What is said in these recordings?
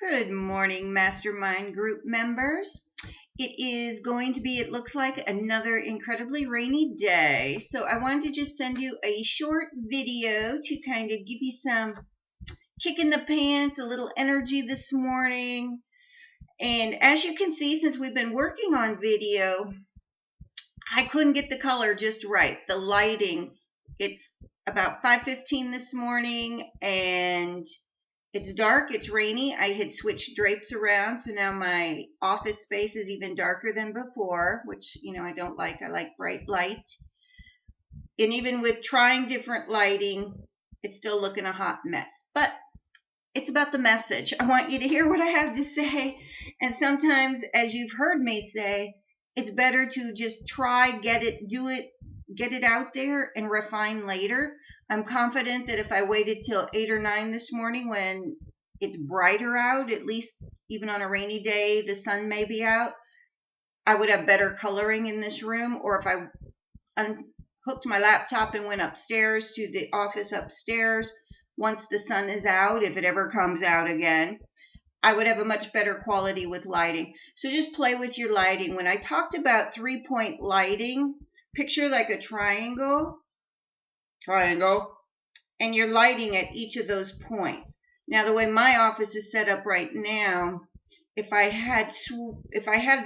Good morning, Mastermind Group members. It is going to be, it looks like, another incredibly rainy day. So I wanted to just send you a short video to kind of give you some kick in the pants, a little energy this morning. And as you can see, since we've been working on video, I couldn't get the color just right. The lighting, it's about 5:15 this morning and it's dark, it's rainy. I had switched drapes around, so now my office space is even darker than before, which, I don't like. I like bright light. And even with trying different lighting, it's still looking a hot mess. But it's about the message. I want you to hear what I have to say. And sometimes, as you've heard me say, it's better to just try, get it out there and refine later. I'm confident that if I waited till 8 or 9 this morning when it's brighter out, at least even on a rainy day, the sun may be out, I would have better coloring in this room. Or if I unhooked my laptop and went upstairs to the office upstairs, once the sun is out, if it ever comes out again, I would have a much better quality with lighting. So just play with your lighting. When I talked about 3-point lighting, picture like a triangle, and you're lighting at each of those points. Now, the way my office is set up right now, if I had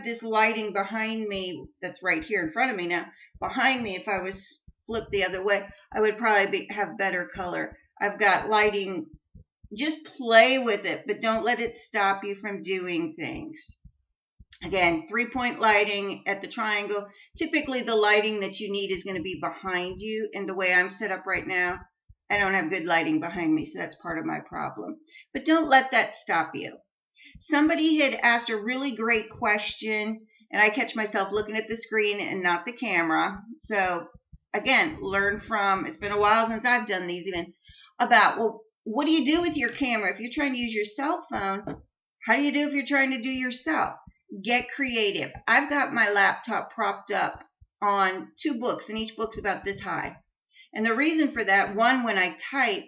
this lighting behind me, that's right here in front of me now, behind me, if I was flipped the other way, I would probably have better color. I've got lighting. Just play with it, but don't let it stop you from doing things. Again, 3-point lighting at the triangle. Typically, the lighting that you need is going to be behind you. And the way I'm set up right now, I don't have good lighting behind me, so that's part of my problem. But don't let that stop you. Somebody had asked a really great question, and I catch myself looking at the screen and not the camera. So, again, learn from, it's been a while since I've done these even, about, well, what do you do with your camera? If you're trying to use your cell phone, how do you do if you're trying to do yourself? Get creative. I've got my laptop propped up on 2 books, and each book's about this high. And the reason for that, one, when I type,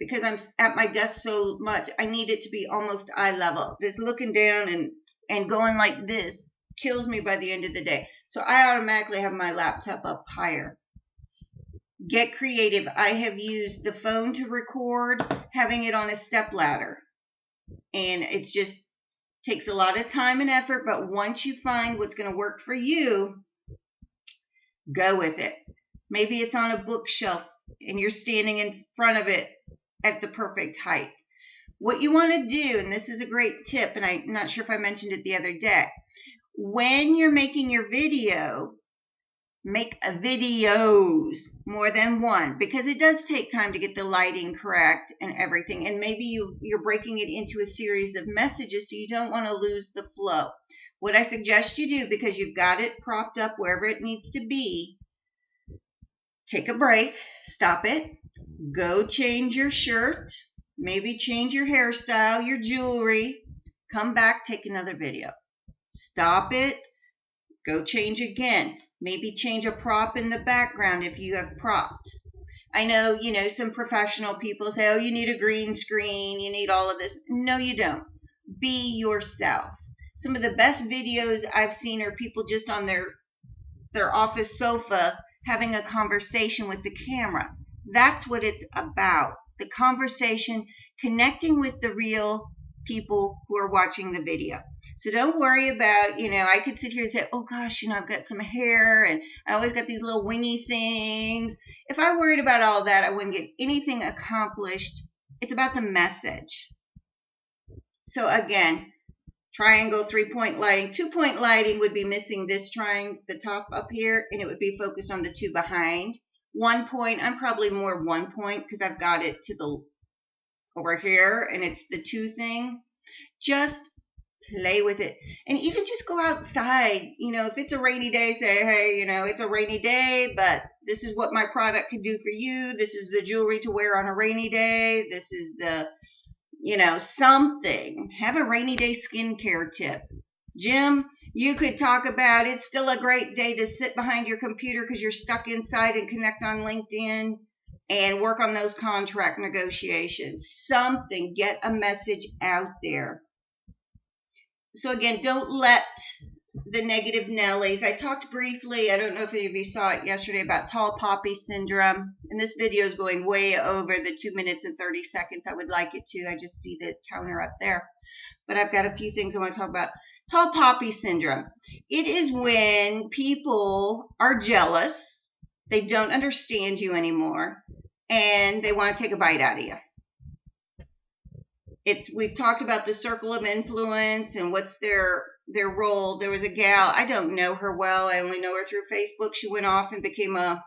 because I'm at my desk so much, I need it to be almost eye level. Just looking down and going like this kills me by the end of the day. So I automatically have my laptop up higher. Get creative. I have used the phone to record, having it on a stepladder. And it's just takes a lot of time and effort, but once you find what's going to work for you, go with it. Maybe it's on a bookshelf and you're standing in front of it at the perfect height. What you want to do, and this is a great tip, and I'm not sure if I mentioned it the other day, when you're making your video, make videos, more than one, because it does take time to get the lighting correct and everything. And maybe you're breaking it into a series of messages, so you don't want to lose the flow. What I suggest you do, because you've got it propped up wherever it needs to be, take a break, stop it, go change your shirt, maybe change your hairstyle, your jewelry, come back, take another video. Stop it, go change again. Maybe change a prop in the background if you have props. I know, some professional people say, oh, you need a green screen, you need all of this. No, you don't. Be yourself. Some of the best videos I've seen are people just on their office sofa having a conversation with the camera. That's what it's about. The conversation, connecting with the real people who are watching the video. So don't worry about, I could sit here and say, oh gosh, I've got some hair and I always got these little wingy things. If I worried about all that, I wouldn't get anything accomplished. It's about the message. So again, triangle, 3-point lighting. 2-point lighting would be missing this triangle, the top up here, and it would be focused on the 2 behind. 1 point, I'm probably more 1 point because I've got it to the over here and it's the 2 thing. Just play with it. And even just go outside. If it's a rainy day, say, hey, it's a rainy day, but this is what my product can do for you. This is the jewelry to wear on a rainy day. This is the, something. Have a rainy day skincare tip. Jim, you could talk about it's still a great day to sit behind your computer because you're stuck inside and connect on LinkedIn. and work on those contract negotiations. Something, get a message out there. So again, don't let the negative Nellies. I talked briefly, I don't know if any of you saw it yesterday, about tall poppy syndrome. And this video is going way over the 2 minutes and 30 seconds I would like it to. I just see the counter up there. But I've got a few things I want to talk about. Tall poppy syndrome. It is when people are jealous, they don't understand you anymore, and they want to take a bite out of you. We've talked about the circle of influence and what's their role. There was a gal, I don't know her well, I only know her through Facebook. She went off and became a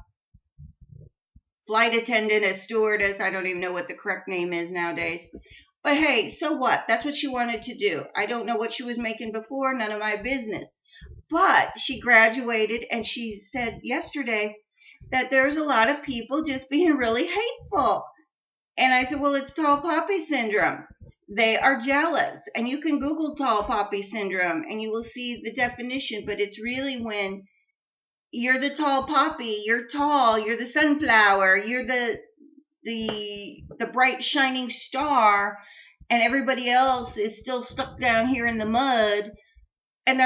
flight attendant, a stewardess. I don't even know what the correct name is nowadays. But hey, so what? That's what she wanted to do. I don't know what she was making before, none of my business. But she graduated, and she said yesterday that there's a lot of people just being really hateful. And I said, well, it's tall poppy syndrome. They are jealous. And you can Google tall poppy syndrome and you will see the definition. But it's really when you're the tall poppy, you're tall, you're the sunflower, you're the bright shining star, and everybody else is still stuck down here in the mud. And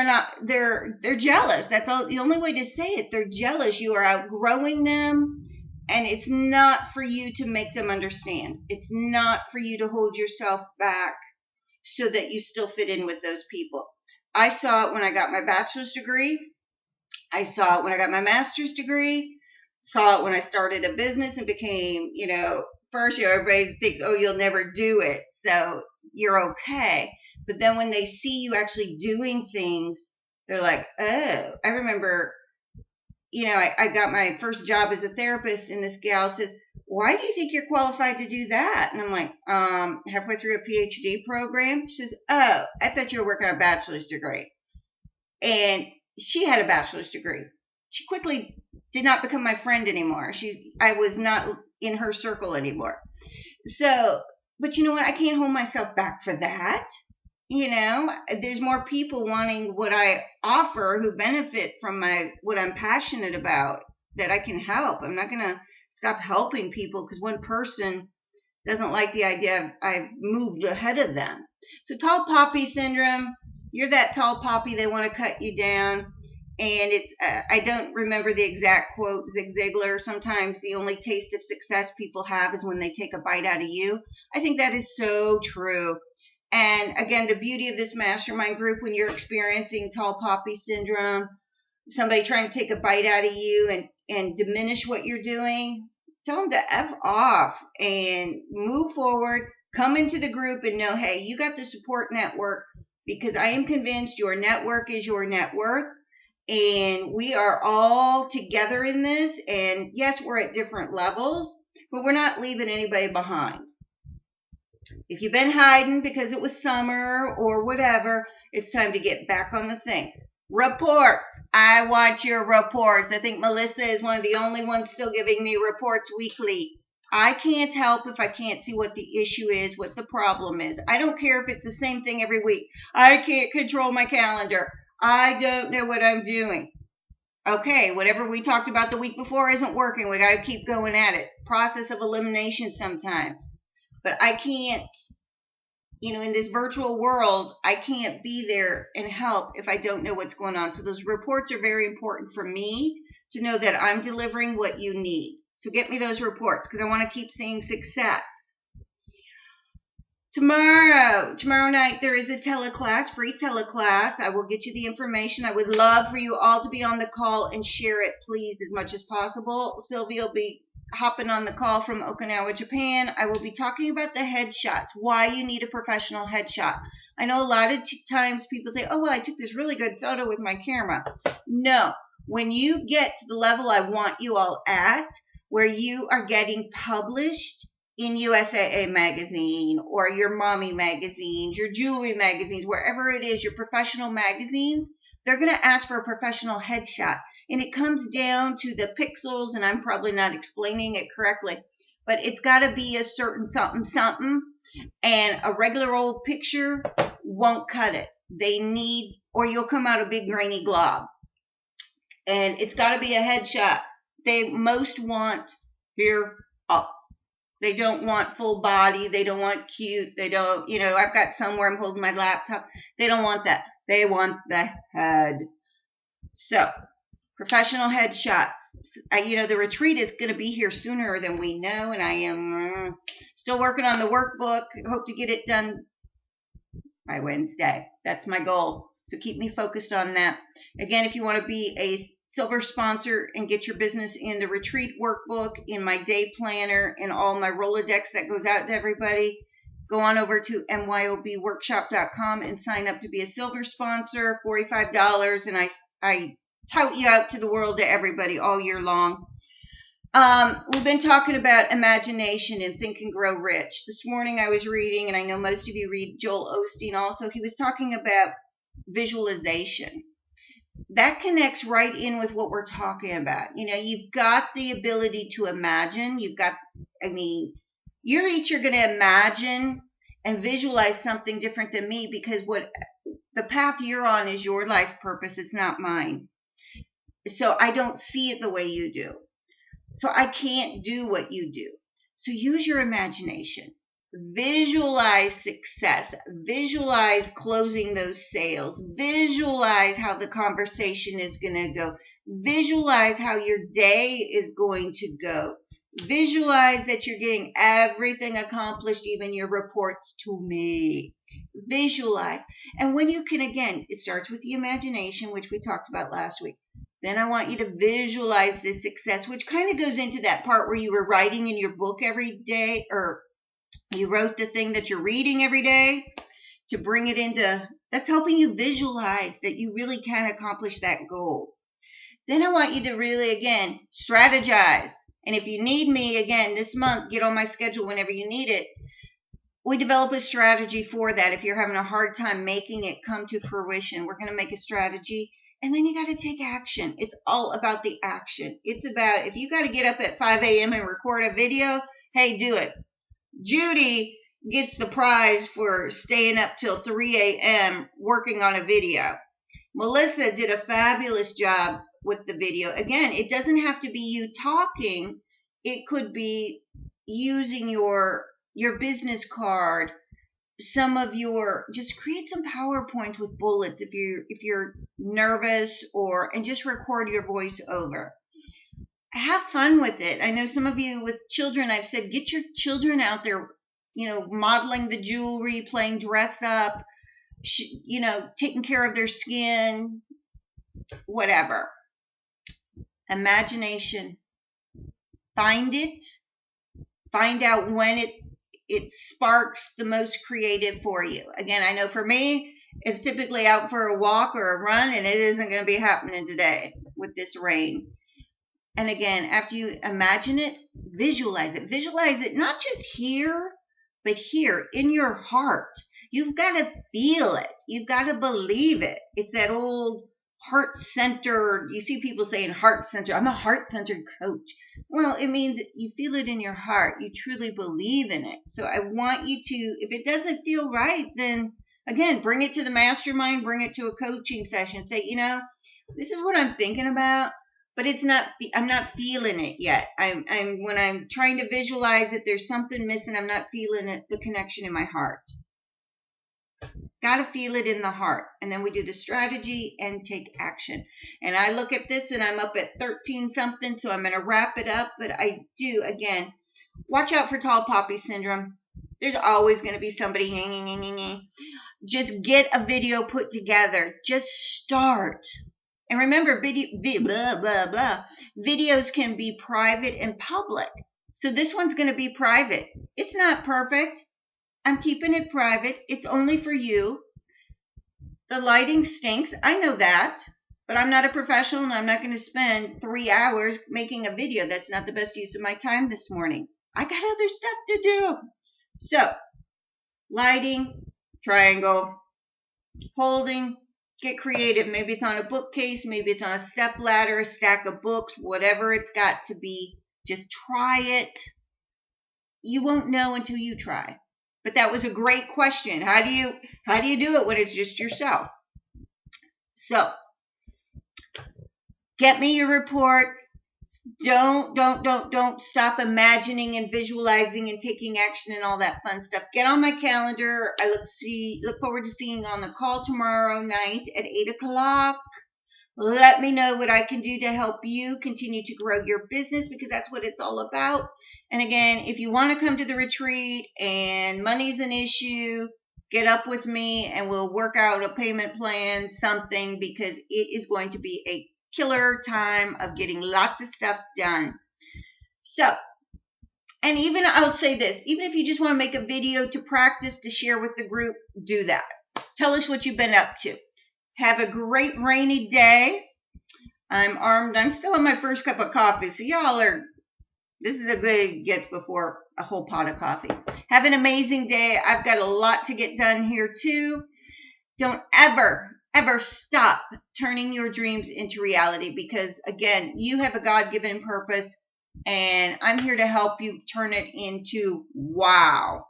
they're jealous. That's all. The only way to say it, they're jealous. You are outgrowing them. And it's not for you to make them understand. It's not for you to hold yourself back so that you still fit in with those people. I saw it when I got my bachelor's degree. I saw it when I got my master's degree. Saw it when I started a business and became, first year everybody thinks, oh, you'll never do it, so you're okay. But then when they see you actually doing things, they're like, oh. I remember, I got my first job as a therapist, and this gal says, why do you think you're qualified to do that? And I'm like, halfway through a PhD program. She says, oh, I thought you were working on a bachelor's degree. And she had a bachelor's degree. She quickly did not become my friend anymore. I was not in her circle anymore. So, but you know what? I can't hold myself back for that. There's more people wanting what I offer who benefit from what I'm passionate about that I can help. I'm not going to stop helping people because one person doesn't like the idea I've moved ahead of them. So tall poppy syndrome, you're that tall poppy, they want to cut you down. And I don't remember the exact quote, Zig Ziglar, sometimes the only taste of success people have is when they take a bite out of you. I think that is so true. And again, the beauty of this mastermind group, when you're experiencing tall poppy syndrome, somebody trying to take a bite out of you and diminish what you're doing, tell them to F off and move forward, come into the group and know, hey, you got the support network, because I am convinced your network is your net worth. And we are all together in this. And yes, we're at different levels, but we're not leaving anybody behind. If you've been hiding because it was summer or whatever, it's time to get back on the thing. Reports. I want your reports. I think Melissa is one of the only ones still giving me reports weekly. I can't help if I can't see what the issue is, what the problem is. I don't care if it's the same thing every week. I can't control my calendar. I don't know what I'm doing. Okay, whatever we talked about the week before isn't working. We got to keep going at it. Process of elimination sometimes. But I can't, in this virtual world, I can't be there and help if I don't know what's going on. So those reports are very important for me to know that I'm delivering what you need. So get me those reports because I want to keep seeing success. Tomorrow night, there is a teleclass, free teleclass. I will get you the information. I would love for you all to be on the call and share it, please, as much as possible. Sylvia will be hopping on the call from Okinawa, Japan. I will be talking about the headshots, why you need a professional headshot. I know a lot of times people say, oh, well, I took this really good photo with my camera. No, when you get to the level I want you all at, where you are getting published in USAA magazine or your mommy magazines, your jewelry magazines, wherever it is, your professional magazines, they're going to ask for a professional headshot. And it comes down to the pixels, and I'm probably not explaining it correctly, but it's got to be a certain something, and a regular old picture won't cut it. They need, or you'll come out a big grainy glob. And it's got to be a headshot. They most want, here Oh, they don't want full body. They don't want cute. They don't, I've got somewhere I'm holding my laptop. They don't want that. They want the head. So, professional headshots. The retreat is going to be here sooner than we know, and I am still working on the workbook. Hope to get it done by Wednesday. That's my goal. So keep me focused on that. Again, if you want to be a silver sponsor and get your business in the retreat workbook, in my day planner, and all my Rolodex that goes out to everybody, go on over to myobworkshop.com and sign up to be a silver sponsor, $45, and I tout you out to the world, to everybody all year long. We've been talking about imagination and Think and Grow Rich. This morning I was reading, and I know most of you read Joel Osteen also. He was talking about visualization. That connects right in with what we're talking about. You've got the ability to imagine. You're each going to imagine and visualize something different than me, because what the path you're on is your life purpose. It's not mine. So I don't see it the way you do. So I can't do what you do. So use your imagination. Visualize success. Visualize closing those sales. Visualize how the conversation is going to go. Visualize how your day is going to go. Visualize that you're getting everything accomplished, even your reports to me. Visualize. And when you can, again, it starts with the imagination, which we talked about last week. Then I want you to visualize this success, which kind of goes into that part where you were writing in your book every day, or you wrote the thing that you're reading every day, to bring it into, that's helping you visualize that you really can accomplish that goal. Then I want you to really, again, strategize. And if you need me, again, this month, get on my schedule whenever you need it. We develop a strategy for that. If you're having a hard time making it come to fruition, we're going to make a strategy. And then you got to take action. It's all about the action. It's about, if you got to get up at 5 a.m. and record a video, hey, do it. Judy gets the prize for staying up till 3 a.m. working on a video. Melissa did a fabulous job with the video. Again, it doesn't have to be you talking. It could be using your business card, just create some PowerPoints with bullets if you're nervous, and just record your voice over. Have fun with it. I know some of you with children, I've said, get your children out there, modeling the jewelry, playing dress up, taking care of their skin, whatever. Imagination. Find it. Find out when it sparks the most creative for you. Again, I know for me, it's typically out for a walk or a run, and it isn't going to be happening today with this rain. And again, after you imagine it, visualize it. Visualize it not just here, but here in your heart. You've got to feel it. You've got to believe it. It's that old heart-centered, you see people saying heart-centered. I'm a heart-centered coach. Well, it means you feel it in your heart. You truly believe in it. So I want you to, if it doesn't feel right, then again, bring it to the mastermind, bring it to a coaching session. Say, this is what I'm thinking about, but I'm not feeling it yet. When I'm trying to visualize it, there's something missing. I'm not feeling it, the connection in my heart. Got to feel it in the heart. And then we do the strategy and take action. And I look at this and I'm up at 13 something, so I'm going to wrap it up. But I do, again, watch out for tall poppy syndrome. There's always going to be somebody. Just get a video put together. Just start. And remember, videos can be private and public. So this one's going to be private. It's not perfect. I'm keeping it private. It's only for you. The lighting stinks. I know that. But I'm not a professional, and I'm not going to spend 3 hours making a video. That's not the best use of my time this morning. I got other stuff to do. So, lighting, triangle, holding, get creative. Maybe it's on a bookcase. Maybe it's on a step ladder, a stack of books, whatever it's got to be. Just try it. You won't know until you try. But that was a great question. How do you do it when it's just yourself? So, get me your reports. Don't stop imagining and visualizing and taking action and all that fun stuff. Get on my calendar. I look forward to seeing you on the call tomorrow night at 8 o'clock. Let me know what I can do to help you continue to grow your business, because that's what it's all about. And again, if you want to come to the retreat and money's an issue, get up with me and we'll work out a payment plan, something, because it is going to be a killer time of getting lots of stuff done. So, and even I'll say this, even if you just want to make a video to practice, to share with the group, do that. Tell us what you've been up to. Have a great rainy day. I'm armed. I'm still on my first cup of coffee. So this is a good gets before a whole pot of coffee. Have an amazing day. I've got a lot to get done here too. Don't ever stop turning your dreams into reality, because again, you have a God-given purpose and I'm here to help you turn it into wow.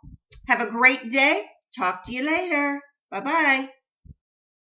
Have a great day. Talk to you later. Bye-bye.